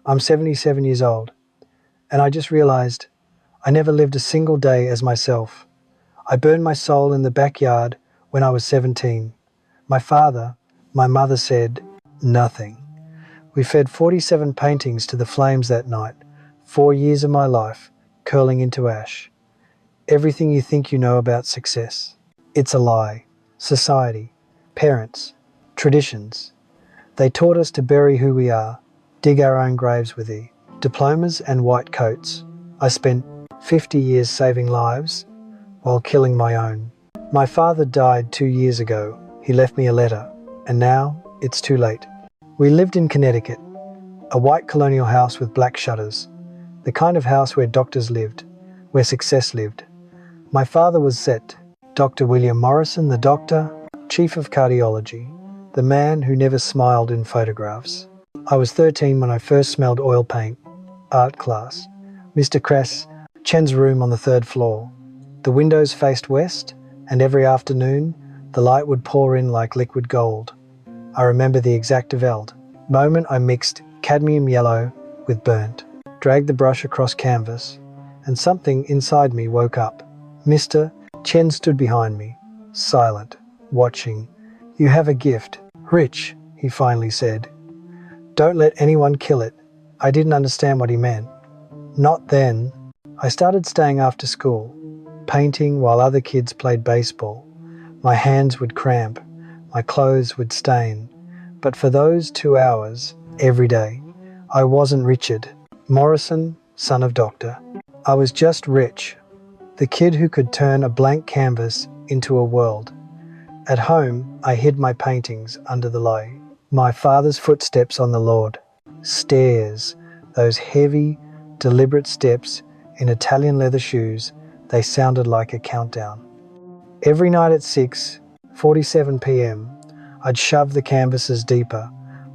I'm 77 years old, and I just realized I never lived a single day as myself. I burned my soul in the backyard when I was 17. My mother said nothing. We fed 47 paintings to the flames that night, 4 years of my life curling into ash. Everything you think you know about success, it's a lie. Society, parents, traditions. They taught us to bury who we are, dig our own graves with diplomas and white coats. I spent 50 years saving lives while killing my own. My father died 2 years ago. He left me a letter, and now it's too late. We lived in Connecticut, a white colonial house with black shutters, the kind of house where doctors lived, where success lived. My father was Zet, Dr. William Morrison, the doctor, chief of cardiology, the man who never smiled in photographs. I was 13 when I first smelled oil paint. Art class. Mr. Kress, Chen's room on the 3rd floor. The windows faced west, and every afternoon, the light would pour in like liquid gold. I remember the exact moment I mixed cadmium yellow with burnt, dragged the brush across canvas, and something inside me woke up. Mr. Chen stood behind me, silent, watching. "You have a gift, Rich," he finally said. "Don't let anyone kill it." I didn't understand what he meant. Not then. I started staying after school, painting while other kids played baseball. My hands would cramp, my clothes would stain. But for those 2 hours, every day, I wasn't Richard Morrison, son of doctor. I was just Rich, the kid who could turn a blank canvas into a world. At home, I hid my paintings under the light. My father's footsteps on the Lord. Stairs, those heavy, deliberate steps in Italian leather shoes, they sounded like a countdown. Every night at 6:47 p.m., I'd shove the canvases deeper,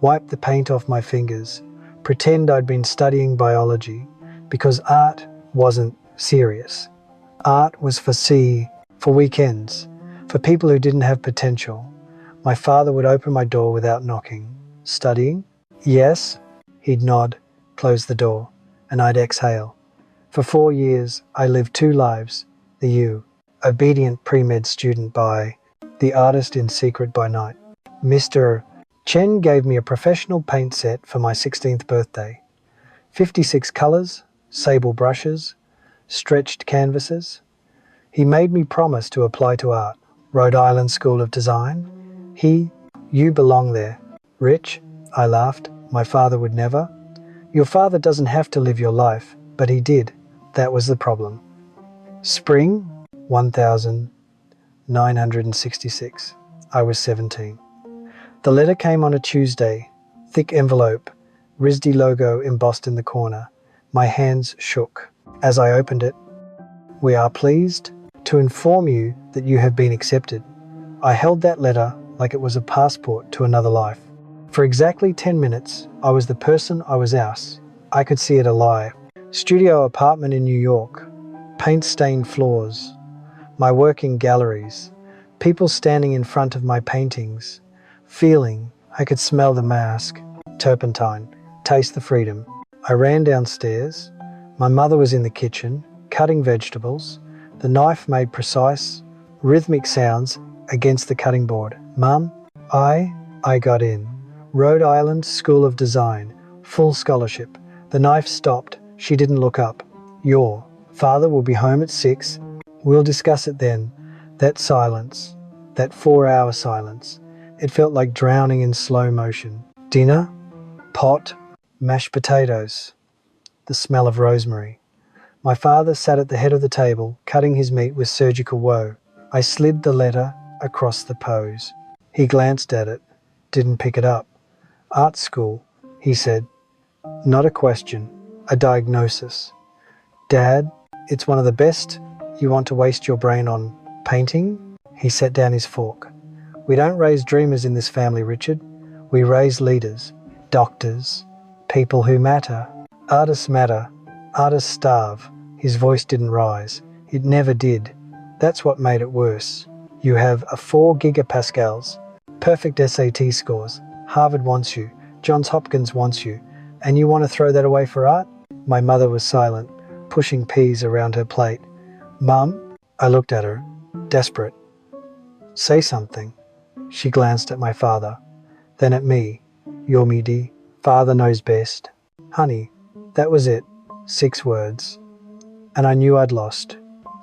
wipe the paint off my fingers, pretend I'd been studying biology, because art wasn't serious. Art was for weekends, for people who didn't have potential. My father would open my door without knocking. "Studying?" "Yes." He'd nod, close the door, and I'd exhale. For 4 years, I lived 2 lives, the you, obedient pre-med student by, the artist in secret by night. Mr. Chen gave me a professional paint set for my 16th birthday. 56 colours, sable brushes, stretched canvases. He made me promise to apply to art, Rhode Island School of Design. You belong there. "Rich," I laughed, "my father would never." "Your father doesn't have to live your life, but he did. That was the problem." Spring 1966. I was 17. The letter came on a Tuesday, thick envelope, RISD logo embossed in the corner. My hands shook. As I opened it, "We are pleased to inform you that you have been accepted." I held that letter like it was a passport to another life. For exactly 10 minutes, I was the person I was else. I could see it alive. Studio apartment in New York, paint-stained floors, my work in galleries, people standing in front of my paintings, feeling, I could smell the mask, turpentine, taste the freedom. I ran downstairs. My mother was in the kitchen, cutting vegetables. The knife made precise, rhythmic sounds against the cutting board. "Mum, I got in. Rhode Island School of Design, full scholarship." The knife stopped. She didn't look up. "Your father will be home at 6. We'll discuss it then." That silence, that 4-hour silence, it felt like drowning in slow motion. Dinner, pot, mashed potatoes, the smell of rosemary. My father sat at the head of the table, cutting his meat with surgical woe. I slid the letter across the pose. He glanced at it, didn't pick it up. "Art school," he said. Not a question, a diagnosis. "Dad, it's one of the best. You want to waste your brain on painting?" He set down his fork. "We don't raise dreamers in this family, Richard. We raise leaders, doctors, people who matter. Artists matter. Artists starve." His voice didn't rise. It never did. That's what made it worse. "You have a 4 gigapascals, perfect SAT scores. Harvard wants you. Johns Hopkins wants you. And you want to throw that away for art? My mother was silent, pushing peas around her plate. Mum, I looked at her, desperate. Say something. She glanced at my father, then at me. Yomidi, father knows best. Honey, that was it. 6 words. And I knew I'd lost.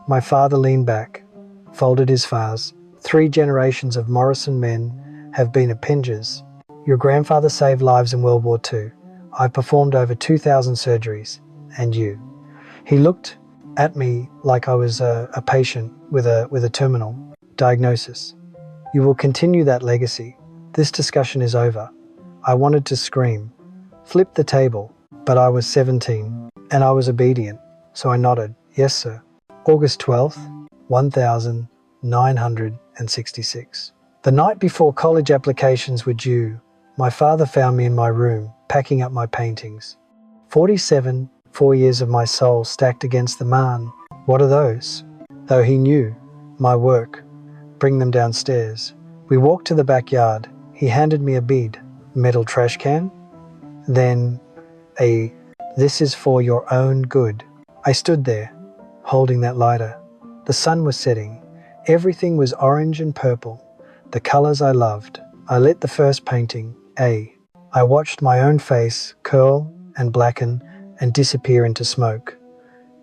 My father leaned back, folded his fars. 3 generations of Morrison men have been appengers. Your grandfather saved lives in World War II. I performed over 2,000 surgeries. And you. He looked at me like I was a patient with a terminal diagnosis. You will continue that legacy. This discussion is over. I wanted to scream, flip the table, but I was 17 and I was obedient, so I nodded. Yes, sir. August 12th, 1966. The night before college applications were due, my father found me in my room, packing up my paintings. 47, 4 years of my soul stacked against the man. What are those? Though he knew my work. Bring them downstairs. We walked to the backyard. He handed me a bead, metal trash can, then a "This is for your own good." I stood there, holding that lighter. The sun was setting. Everything was orange and purple, the colors I loved. I lit the first painting, A. I watched my own face curl and blacken and disappear into smoke.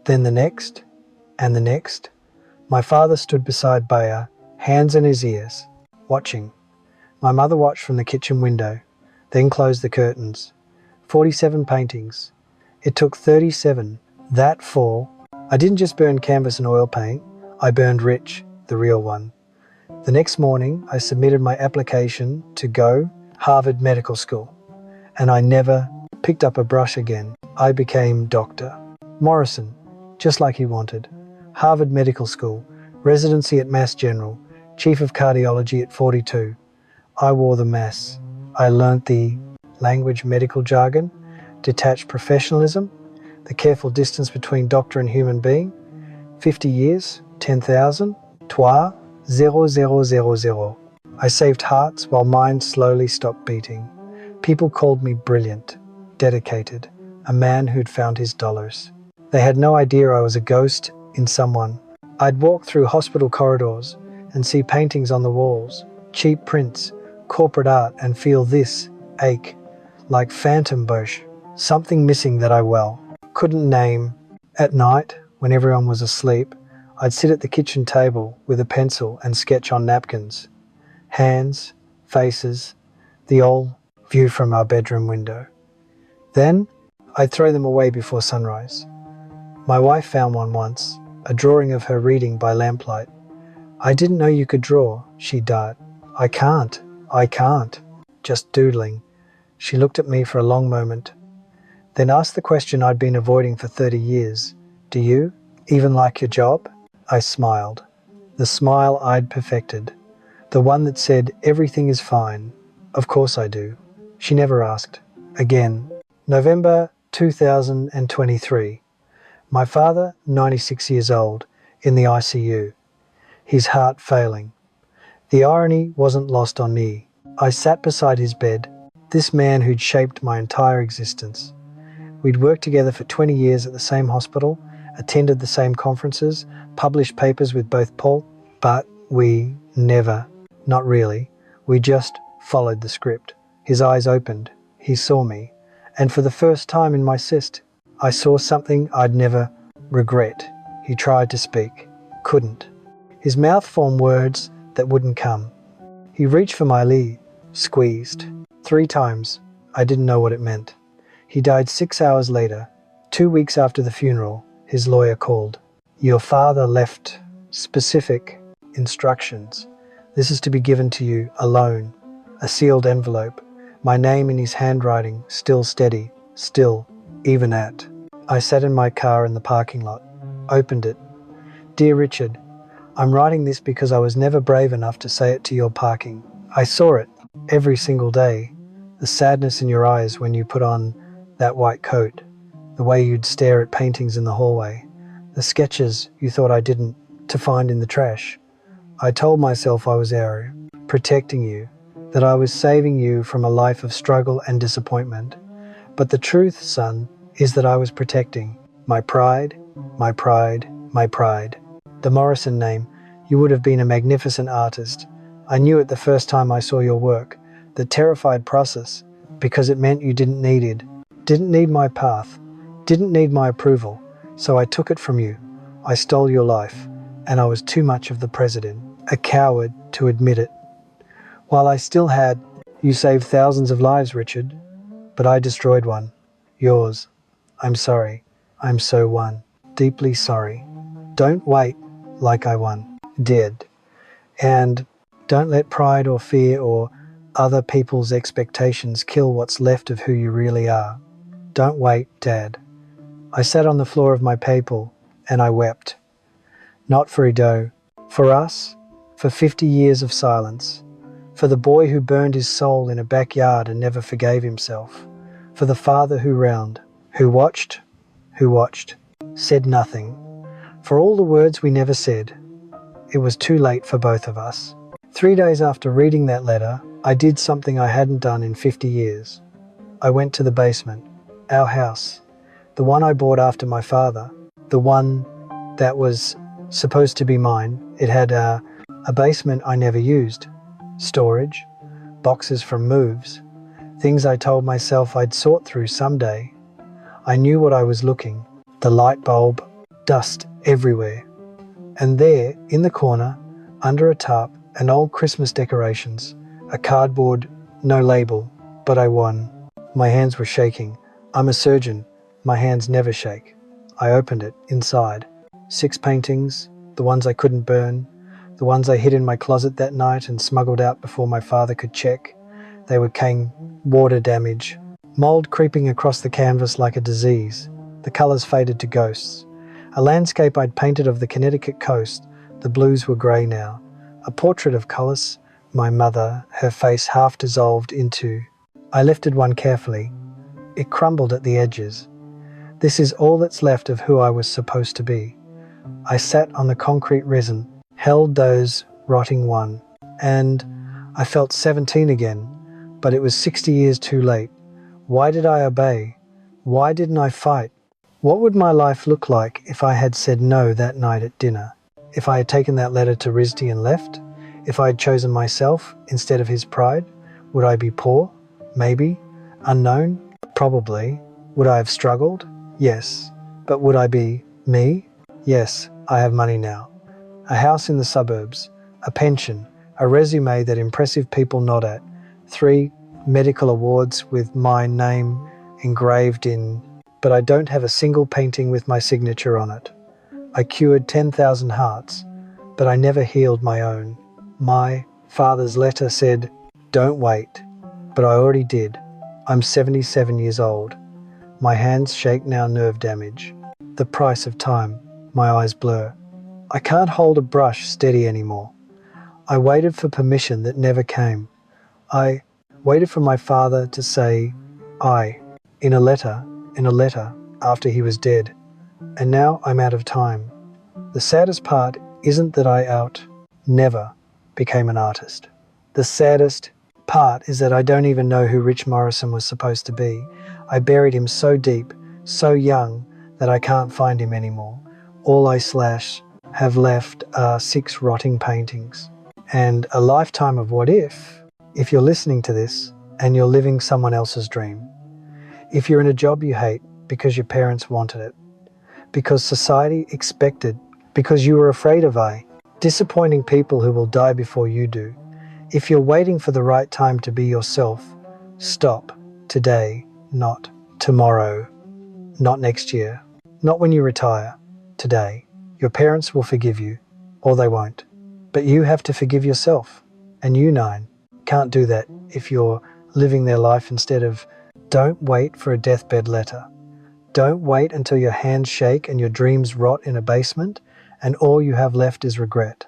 Then the next, and the next. My father stood beside Bayer, hands in his ears, watching. My mother watched from the kitchen window, then closed the curtains. 47 paintings. It took 37. That fall, I didn't just burn canvas and oil paint, I burned Rich, the real one. The next morning, I submitted my application to go Harvard Medical School, and I never picked up a brush again. I became Dr. Morrison, just like he wanted. Harvard Medical School, residency at Mass General, chief of cardiology at 42. I wore the mass. I learnt the language medical jargon, detached professionalism, the careful distance between doctor and human being. 50 years, 10,000, toi, 0000. I saved hearts while mine slowly stopped beating. People called me brilliant, dedicated, a man who'd found his dollars. They had no idea I was a ghost in someone. I'd walk through hospital corridors and see paintings on the walls, cheap prints, corporate art, and feel this ache, like phantom bush, something missing that I couldn't name. At night, when everyone was asleep, I'd sit at the kitchen table with a pencil and sketch on napkins. Hands, faces, the old view from our bedroom window. Then, I'd throw them away before sunrise. My wife found one once, a drawing of her reading by lamplight. I didn't know you could draw, she died. I can't, just doodling. She looked at me for a long moment, then asked the question I'd been avoiding for 30 years. Do you even like your job? I smiled. The smile I'd perfected. The one that said, everything is fine. Of course I do. She never asked. Again. November 2023. My father, 96 years old, in the ICU. His heart failing. The irony wasn't lost on me. I sat beside his bed, this man who'd shaped my entire existence. We'd worked together for 20 years at the same hospital, attended the same conferences, published papers with both Paul, but we never, not really, we just followed the script. His eyes opened. He saw me. And for the first time in my cyst, I saw something I'd never regret. He tried to speak. Couldn't. His mouth formed words that wouldn't come. He reached for my lead, squeezed. 3 times. I didn't know what it meant. He died 6 hours later. 2 weeks after the funeral, his lawyer called. Your father left specific instructions. This is to be given to you alone. A sealed envelope. My name in his handwriting, still steady, still, even at. I sat in my car in the parking lot, opened it. Dear Richard, I'm writing this because I was never brave enough to say it to your parking. I saw it every single day. The sadness in your eyes when you put on that white coat, the way you'd stare at paintings in the hallway, the sketches you thought I didn't to find in the trash. I told myself I was there, protecting you, that I was saving you from a life of struggle and disappointment. But the truth, son, is that I was protecting my pride, my pride, my pride. The Morrison name, you would have been a magnificent artist. I knew it the first time I saw your work. The terrified process, because it meant you didn't need my path, didn't need my approval. So I took it from you. I stole your life, and I was too much of the president, a coward to admit it. While I still had, you saved thousands of lives, Richard, but I destroyed one. Yours. I'm sorry. I'm so deeply sorry. Don't wait like I did. And don't let pride or fear or other people's expectations kill what's left of who you really are. Don't wait, Dad. I sat on the floor of my papal and I wept. Not for Ido, for us, for 50 years of silence, for the boy who burned his soul in a backyard and never forgave himself, for the father who watched, said nothing, for all the words we never said. It was too late for both of us. 3 days after reading that letter, I did something I hadn't done in 50 years. I went to the basement, our house, the one I bought after my father, the one that was supposed to be mine. It had a basement I never used, storage, boxes from moves, things I told myself I'd sort through someday. I knew what I was looking, the light bulb, dust everywhere. And there, in the corner, under a tarp and old Christmas decorations, a cardboard, no label, but I won. My hands were shaking. I'm a surgeon. My hands never shake. I opened it, inside. 6 paintings, the ones I couldn't burn, the ones I hid in my closet that night and smuggled out before my father could check. They were decaying, water damage, mold creeping across the canvas like a disease. The colours faded to ghosts. A landscape I'd painted of the Connecticut coast, the blues were grey now. A portrait of Collis, my mother, her face half dissolved into. I lifted one carefully. It crumbled at the edges. This is all that's left of who I was supposed to be. I sat on the concrete resin, held those rotting one, and I felt 17 again, but it was 60 years too late. Why did I obey? Why didn't I fight? What would my life look like if I had said no that night at dinner? If I had taken that letter to Risdi and left? If I had chosen myself instead of his pride? Would I be poor? Maybe. Unknown? Probably. Would I have struggled? Yes. But would I be me? Yes, I have money now. A house in the suburbs, a pension, a resume that impressive people nod at, 3 medical awards with my name engraved in, but I don't have a single painting with my signature on it. I cured 10,000 hearts, but I never healed my own. My father's letter said, don't wait, but I already did. I'm 77 years old. My hands shake now, nerve damage. The price of time, my eyes blur. I can't hold a brush steady anymore. I waited for permission that never came. I waited for my father to say, in a letter, after he was dead. And now I'm out of time. The saddest part isn't that I never became an artist. The saddest part is that I don't even know who Rich Morrison was supposed to be. I buried him so deep, so young, that I can't find him anymore. All I have left are 6 rotting paintings. And a lifetime of what if you're listening to this and you're living someone else's dream. If you're in a job you hate because your parents wanted it, because society expected, because you were afraid of disappointing people who will die before you do. If you're waiting for the right time to be yourself, stop today, not tomorrow, not next year, not when you retire, today. Your parents will forgive you, or they won't. But you have to forgive yourself. And you, 9, can't do that if you're living their life instead of. Don't wait for a deathbed letter. Don't wait until your hands shake and your dreams rot in a basement and all you have left is regret.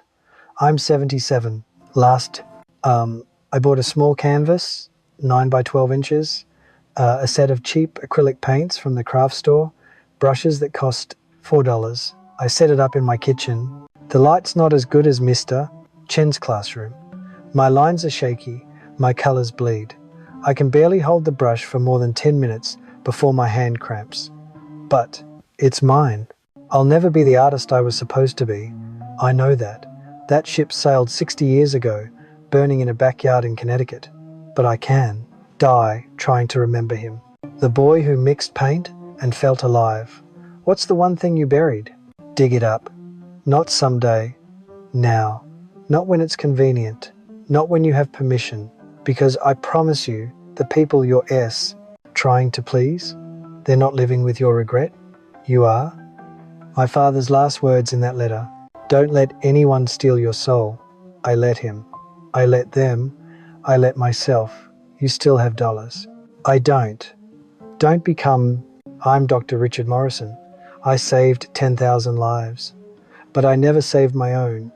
I'm 77. I bought a small canvas, 9 by 12 inches, a set of cheap acrylic paints from the craft store, brushes that cost $4. I set it up in my kitchen. The light's not as good as Mr. Chen's classroom. My lines are shaky, my colours bleed. I can barely hold the brush for more than 10 minutes before my hand cramps. But it's mine. I'll never be the artist I was supposed to be. I know that. That ship sailed 60 years ago, burning in a backyard in Connecticut. But I can die trying to remember him. The boy who mixed paint and felt alive. What's the one thing you buried? Dig it up. Not someday. Now. Not when it's convenient. Not when you have permission. Because I promise you, the people you're trying to please, they're not living with your regret. You are. My father's last words in that letter. Don't let anyone steal your soul. I let him. I let them. I let myself. You still have dollars. I don't. Don't become, I'm Dr. Richard Morrison. I saved 10,000 lives. But I never saved my own.